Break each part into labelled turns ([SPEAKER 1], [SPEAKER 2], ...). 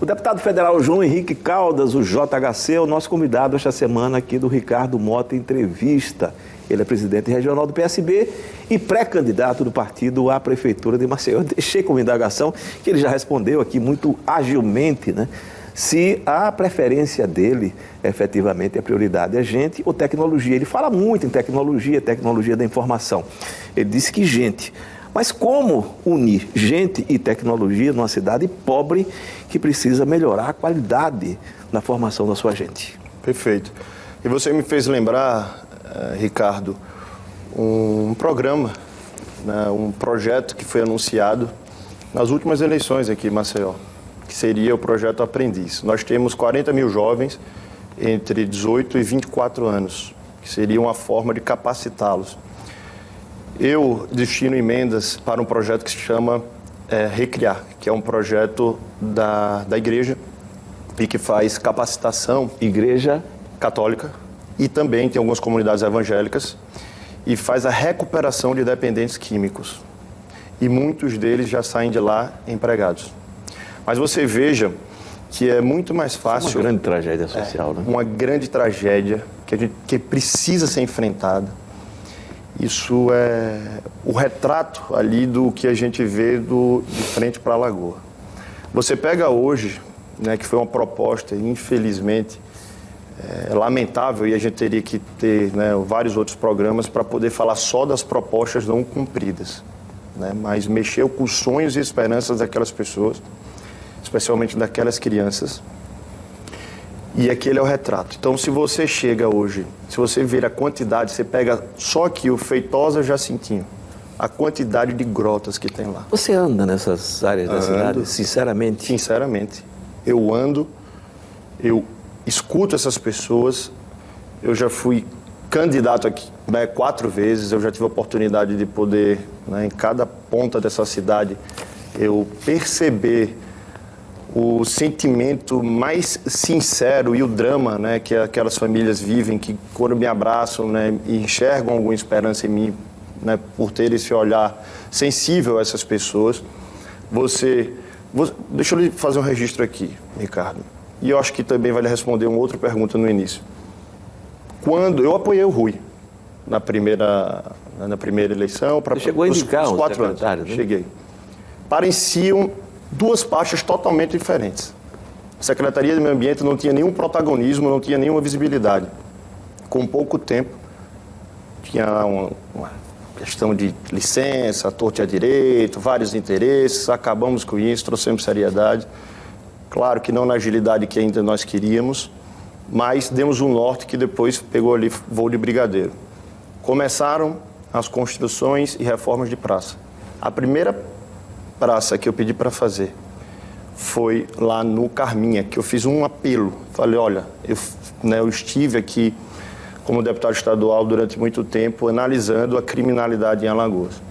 [SPEAKER 1] O deputado federal João Henrique Caldas, o JHC, é o nosso convidado esta semana aqui do Ricardo Mota Entrevista. Ele é presidente regional do PSB e pré-candidato do partido à Prefeitura de Maceió. Eu deixei como indagação, que ele já respondeu aqui muito agilmente, né? Se a preferência dele, efetivamente, é prioridade é gente ou tecnologia. Ele fala muito em tecnologia da informação. Ele disse que gente. Mas como unir gente e tecnologia numa cidade pobre que precisa melhorar a qualidade na formação da sua gente?
[SPEAKER 2] Perfeito. E você me fez lembrar, Ricardo, um programa, né, um projeto que foi anunciado nas últimas eleições aqui em Maceió, que seria o projeto Aprendiz. Nós temos 40 mil jovens entre 18 e 24 anos, que seria uma forma de capacitá-los. Eu destino emendas para um projeto que se chama Recriar, que é um projeto da igreja e que faz capacitação.
[SPEAKER 1] Igreja
[SPEAKER 2] católica e também tem algumas comunidades evangélicas e faz a recuperação de dependentes químicos. E muitos deles já saem de lá empregados. Mas você veja que é muito mais fácil...
[SPEAKER 1] Uma grande tragédia social, né?
[SPEAKER 2] Uma grande tragédia que precisa ser enfrentada. Isso é o retrato ali do que a gente vê de frente para a Lagoa. Você pega hoje, né, que foi uma proposta, infelizmente, lamentável, e a gente teria que ter, né, vários outros programas para poder falar só das propostas não cumpridas, né, mas mexeu com os sonhos e esperanças daquelas pessoas, especialmente daquelas crianças. E aquele é o retrato. Então, se você chega hoje, se você ver a quantidade, você pega só aqui o Feitosa Jacintinho, a quantidade de grotas que tem lá.
[SPEAKER 1] Você anda nessas áreas da cidade, sinceramente?
[SPEAKER 2] Sinceramente. Eu ando, eu escuto essas pessoas, eu já fui candidato aqui, né, 4 vezes, eu já tive a oportunidade de poder, né, em cada ponta dessa cidade, eu perceber o sentimento mais sincero e o drama, né, que aquelas famílias vivem, que quando me abraçam, né, e enxergam alguma esperança em mim, né, por ter esse olhar sensível a essas pessoas. Deixa eu lhe fazer um registro aqui, Ricardo, e eu acho que também vai lhe responder uma outra pergunta no início. Quando eu apoiei o Rui na primeira eleição, para
[SPEAKER 1] chegou a indicar
[SPEAKER 2] os 4 anos, né? Cheguei. Pareciam 2 pastas totalmente diferentes. A Secretaria de Meio Ambiente não tinha nenhum protagonismo, não tinha nenhuma visibilidade. Com pouco tempo, tinha uma questão de licença, torto e a direito, vários interesses, acabamos com isso, trouxemos seriedade. Claro que não na agilidade que ainda nós queríamos, mas demos um norte que depois pegou ali voo de brigadeiro. Começaram as construções e reformas de praça. A primeira praça que eu pedi para fazer foi lá no Carminha, que eu fiz um apelo. Falei, olha, eu estive aqui como deputado estadual durante muito tempo analisando a criminalidade em Alagoas.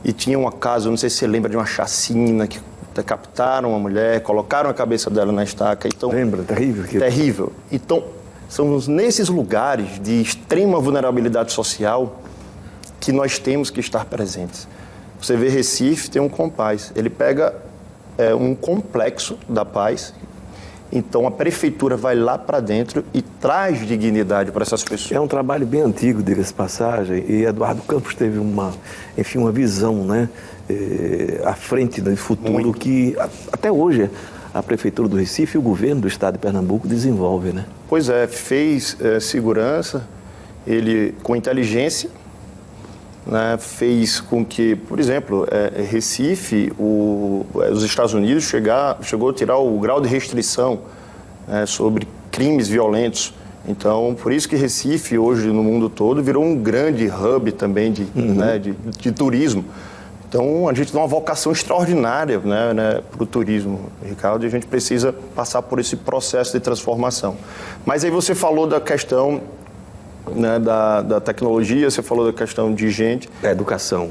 [SPEAKER 2] E tinha uma casa, não sei se você lembra, de uma chacina, que decapitaram uma mulher, colocaram a cabeça dela na estaca. Então,
[SPEAKER 1] lembra? Terrível.
[SPEAKER 2] Terrível. Então, são nesses lugares de extrema vulnerabilidade social que nós temos que estar presentes. Você vê Recife, tem um Compaz. Ele pega um complexo da paz, então a prefeitura vai lá para dentro e traz dignidade para essas pessoas.
[SPEAKER 1] É um trabalho bem antigo, diga-se passagem, e Eduardo Campos teve uma visão, né, à frente do futuro muito. Que até hoje a prefeitura do Recife e o governo do estado de Pernambuco desenvolve, né?
[SPEAKER 2] Pois é, fez segurança, ele com inteligência, né, fez com que, por exemplo, Recife, os Estados Unidos chegou a tirar o grau de restrição sobre crimes violentos. Então, por isso que Recife, hoje, no mundo todo, virou um grande hub também de turismo. Então, a gente tem uma vocação extraordinária, né, para o turismo, Ricardo, e a gente precisa passar por esse processo de transformação. Mas aí você falou da questão... né, da tecnologia, você falou da questão de gente.
[SPEAKER 1] Da educação.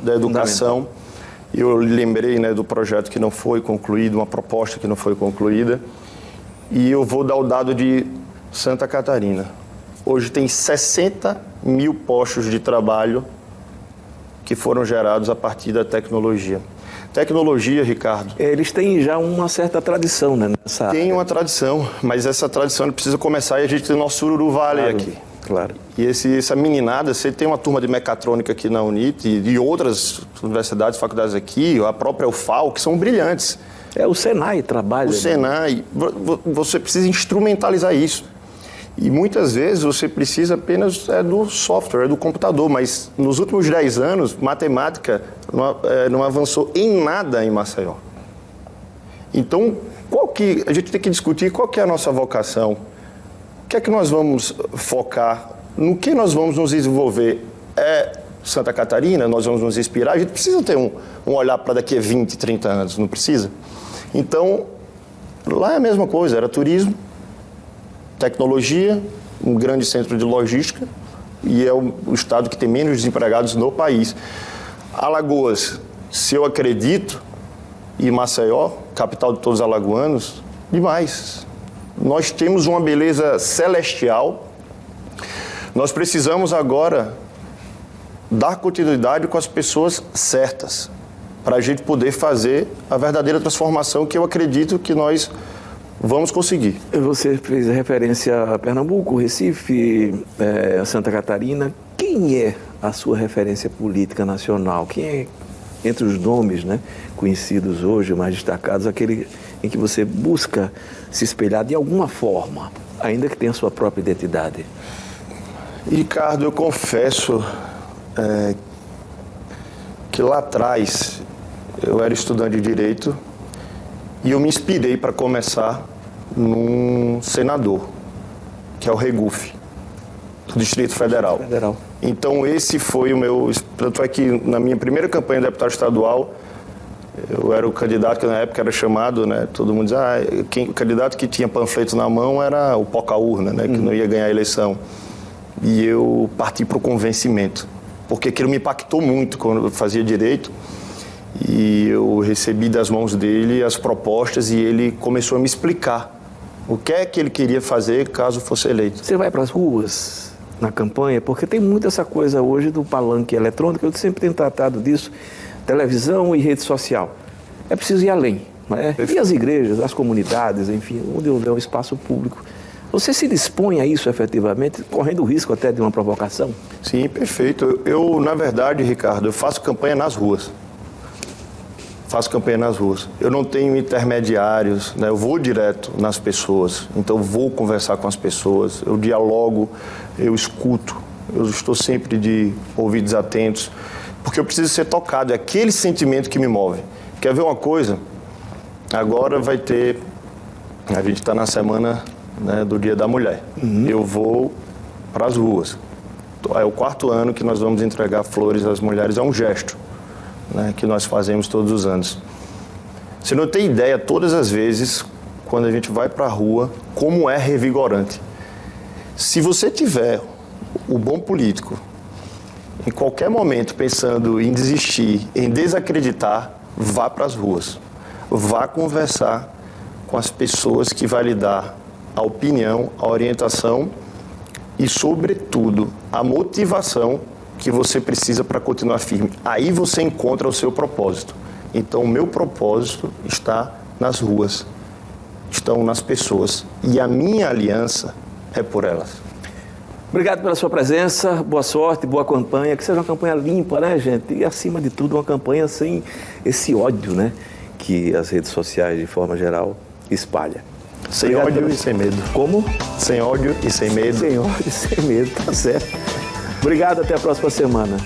[SPEAKER 2] Eu lembrei, né, do projeto que não foi concluído, uma proposta que não foi concluída. E eu vou dar o dado de Santa Catarina. Hoje tem 60 mil postos de trabalho que foram gerados a partir da tecnologia. Tecnologia, Ricardo.
[SPEAKER 1] Eles têm já uma certa tradição, né?
[SPEAKER 2] Tem uma tradição, mas essa tradição precisa começar e a gente tem o nosso Sururu Valley aqui.
[SPEAKER 1] Claro.
[SPEAKER 2] E essa meninada, você tem uma turma de mecatrônica aqui na UNIT e outras universidades, faculdades aqui, a própria UFAL, que são brilhantes.
[SPEAKER 1] O Senai trabalha.
[SPEAKER 2] O Senai, você precisa instrumentalizar isso. E muitas vezes você precisa apenas do software, do computador, mas nos últimos 10 anos, matemática não avançou em nada em Maceió. Então, a gente tem que discutir qual que é a nossa vocação, o que é que nós vamos focar, no que nós vamos nos desenvolver. Santa Catarina, nós vamos nos inspirar, a gente precisa ter um olhar para daqui a 20, 30 anos, não precisa? Então, lá é a mesma coisa, era turismo, tecnologia, um grande centro de logística e é o estado que tem menos desempregados no país. Alagoas, se eu acredito, e Maceió, capital de todos os alagoanos, demais. Nós temos uma beleza celestial, nós precisamos agora dar continuidade com as pessoas certas, para a gente poder fazer a verdadeira transformação que eu acredito que nós vamos conseguir.
[SPEAKER 1] Você fez referência a Pernambuco, Recife, Santa Catarina. Quem é a sua referência política nacional? Quem é, entre os nomes, né, conhecidos hoje, mais destacados, aquele em que você busca se espelhar de alguma forma, ainda que tenha a sua própria identidade?
[SPEAKER 2] Ricardo, eu confesso que lá atrás eu era estudante de Direito e eu me inspirei para começar num senador, que é o Regufe, do Distrito Federal. Então esse foi o meu... Tanto é que na minha primeira campanha de deputado estadual, eu era o candidato que na época era chamado, né? Todo mundo dizia, o candidato que tinha panfleto na mão era o poca-urna, né? Que não ia ganhar a eleição. E eu parti para o convencimento, porque aquilo me impactou muito quando eu fazia Direito. E eu recebi das mãos dele as propostas e ele começou a me explicar o que é que ele queria fazer caso fosse eleito.
[SPEAKER 1] Você vai para as ruas na campanha? Porque tem muito essa coisa hoje do palanque eletrônico, eu sempre tenho tratado disso, televisão e rede social. É preciso ir além, não é? E as igrejas, as comunidades, enfim, onde houver um espaço público. Você se dispõe a isso efetivamente, correndo o risco até de uma provocação?
[SPEAKER 2] Sim, perfeito. Eu, na verdade, Ricardo, eu faço campanha nas ruas. Eu não tenho intermediários, né? Eu vou direto nas pessoas, então eu vou conversar com as pessoas, eu dialogo, eu escuto, eu estou sempre de ouvidos atentos, porque eu preciso ser tocado, é aquele sentimento que me move. Quer ver uma coisa? Agora vai ter, a gente está na semana, né, do Dia da Mulher, eu vou para as ruas, é o 4º ano que nós vamos entregar flores às mulheres, é um gesto, né, que nós fazemos todos os anos. Você não tem ideia, todas as vezes, quando a gente vai para a rua, como é revigorante. Se você tiver o bom político, em qualquer momento pensando em desistir, em desacreditar, vá para as ruas. Vá conversar com as pessoas que vai lhe dar a opinião, a orientação e, sobretudo, a motivação que você precisa para continuar firme. Aí você encontra o seu propósito. Então, o meu propósito está nas ruas, estão nas pessoas. E a minha aliança é por elas.
[SPEAKER 1] Obrigado pela sua presença, boa sorte, boa campanha, que seja uma campanha limpa, né, gente? E, acima de tudo, uma campanha sem esse ódio, né, que as redes sociais, de forma geral, espalham.
[SPEAKER 2] Sem ódio e sem medo.
[SPEAKER 1] Como?
[SPEAKER 2] Sem ódio e sem medo.
[SPEAKER 1] Sem ódio e sem medo, tá certo. Obrigado, até a próxima semana.